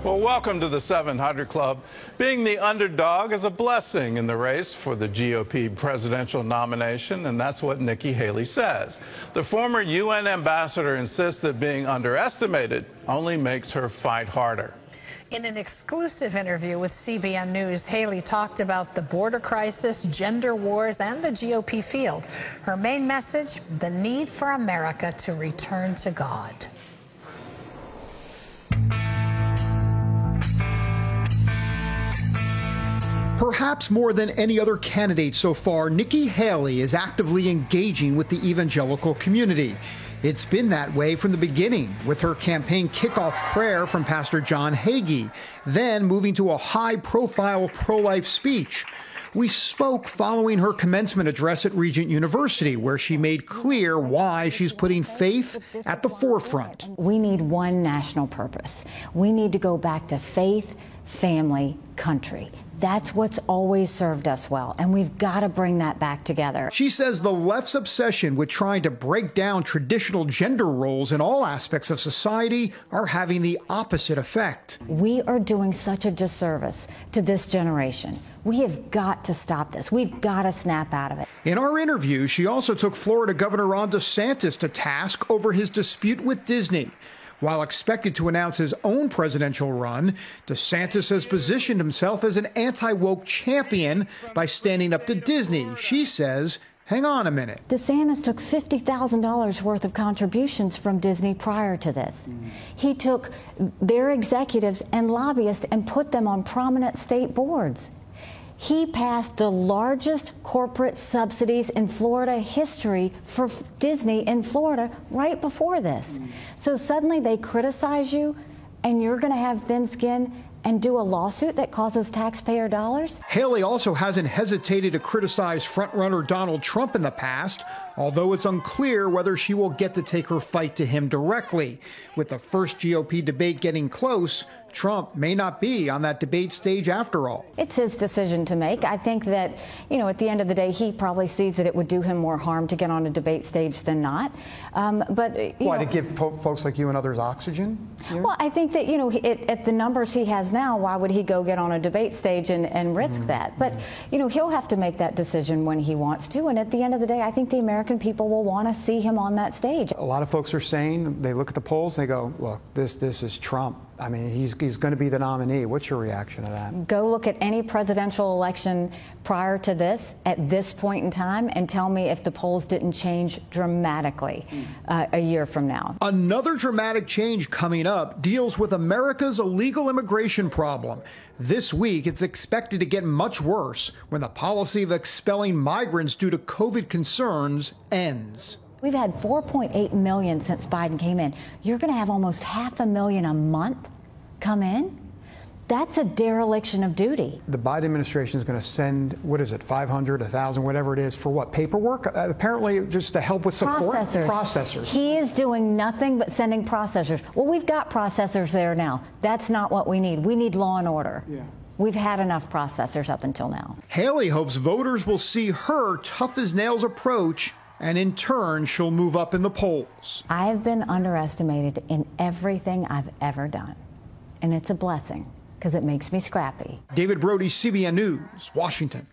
Well, welcome to the 700 Club. Being the underdog is a blessing in the race for the GOP presidential nomination, and that's what Nikki Haley says. The former UN ambassador insists that being underestimated only makes her fight harder. In an exclusive interview with CBN News, Haley talked about the border crisis, gender wars, and the GOP field. Her main message, the need for America to return to God. Perhaps more than any other candidate so far, Nikki Haley is actively engaging with the evangelical community. It's been that way from the beginning, with her campaign kickoff prayer from Pastor John Hagee, then moving to a high-profile pro-life speech. We spoke following her commencement address at Regent University, where she made clear why she's putting faith at the forefront. We need one national purpose. We need to go back to faith, family, country. That's what's always served us well, and we've got to bring that back together. She says the left's obsession with trying to break down traditional gender roles in all aspects of society are having the opposite effect. We are doing such a disservice to this generation. We have got to stop this. We've got to snap out of it. In our interview, she also took Florida Governor Ron DeSantis to task over his dispute with Disney. While expected to announce his own presidential run, DeSantis has positioned himself as an anti-woke champion by standing up to Disney. She says, hang on a minute. DeSantis took $50,000 worth of contributions from Disney prior to this. He took their executives and lobbyists and put them on prominent state boards. He passed the largest corporate subsidies in Florida history for Disney in Florida right before this. So suddenly they criticize you and you're going to have thin skin and do a lawsuit that causes taxpayer dollars? Haley also hasn't hesitated to criticize frontrunner Donald Trump in the past, although it's unclear whether she will get to take her fight to him directly. With the first GOP debate getting close, Trump may not be on that debate stage after all. It's his decision to make. I think that, at the end of the day, he probably sees that it would do him more harm to get on a debate stage than not. Why, to give folks like you and others oxygen? Well, I think that, at the numbers he has now, why would he go get on a debate stage and risk that? But, he'll have to make that decision when he wants to. And at the end of the day, I think the American people will want to see him on that stage. A lot of folks are saying, they look at the polls, they go, look, this is Trump. I mean, he's going to be the nominee. What's your reaction to that? Go look at any presidential election prior to this, at this point in time, and tell me if the polls didn't change dramatically a year from now. Another dramatic change coming up deals with America's illegal immigration problem. This week, it's expected to get much worse when the policy of expelling migrants due to COVID concerns ends. We've had 4.8 million since Biden came in. You're going to have almost 500,000 a month come in? That's a dereliction of duty. The Biden administration is going to send, 500, 1,000, whatever it is, for what, paperwork? Apparently just to help with support? Processors. He is doing nothing but sending processors. Well, we've got processors there now. That's not what we need. We need law and order. Yeah. We've had enough processors up until now. Haley hopes voters will see her tough-as-nails approach, and in turn, she'll move up in the polls. I have been underestimated in everything I've ever done, and it's a blessing because it makes me scrappy. David Brody, CBN News, Washington.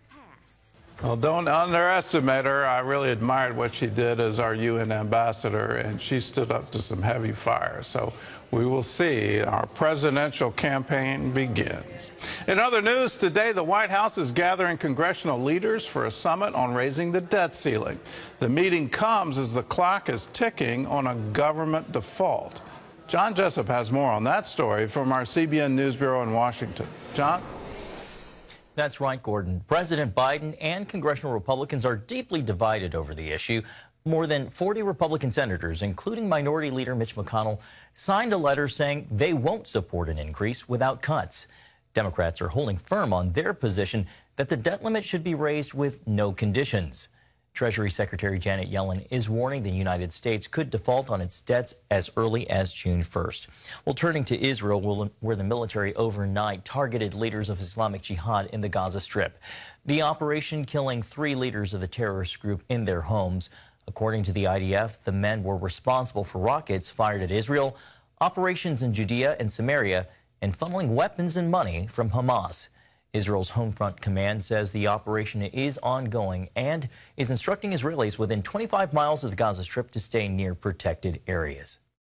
Well, don't underestimate her. I really admired what she did as our UN ambassador, and she stood up to some heavy fire. So we will see. Our presidential campaign begins. In other news, today the White House is gathering congressional leaders for a summit on raising the debt ceiling. The meeting comes as the clock is ticking on a government default. John Jessup has more on that story from our CBN News Bureau in Washington. John? That's right, Gordon. President Biden and congressional Republicans are deeply divided over the issue. More than 40 Republican senators, including Minority Leader Mitch McConnell, signed a letter saying they won't support an increase without cuts. Democrats are holding firm on their position that the debt limit should be raised with no conditions. Treasury Secretary Janet Yellen is warning the United States could default on its debts as early as June 1st. Well, turning to Israel, where the military overnight targeted leaders of Islamic Jihad in the Gaza Strip. The operation killing 3 leaders of the terrorist group in their homes. According to the IDF, the men were responsible for rockets fired at Israel, operations in Judea and Samaria, and funneling weapons and money from Hamas. Israel's Home Front Command says the operation is ongoing and is instructing Israelis within 25 miles of the Gaza Strip to stay near protected areas.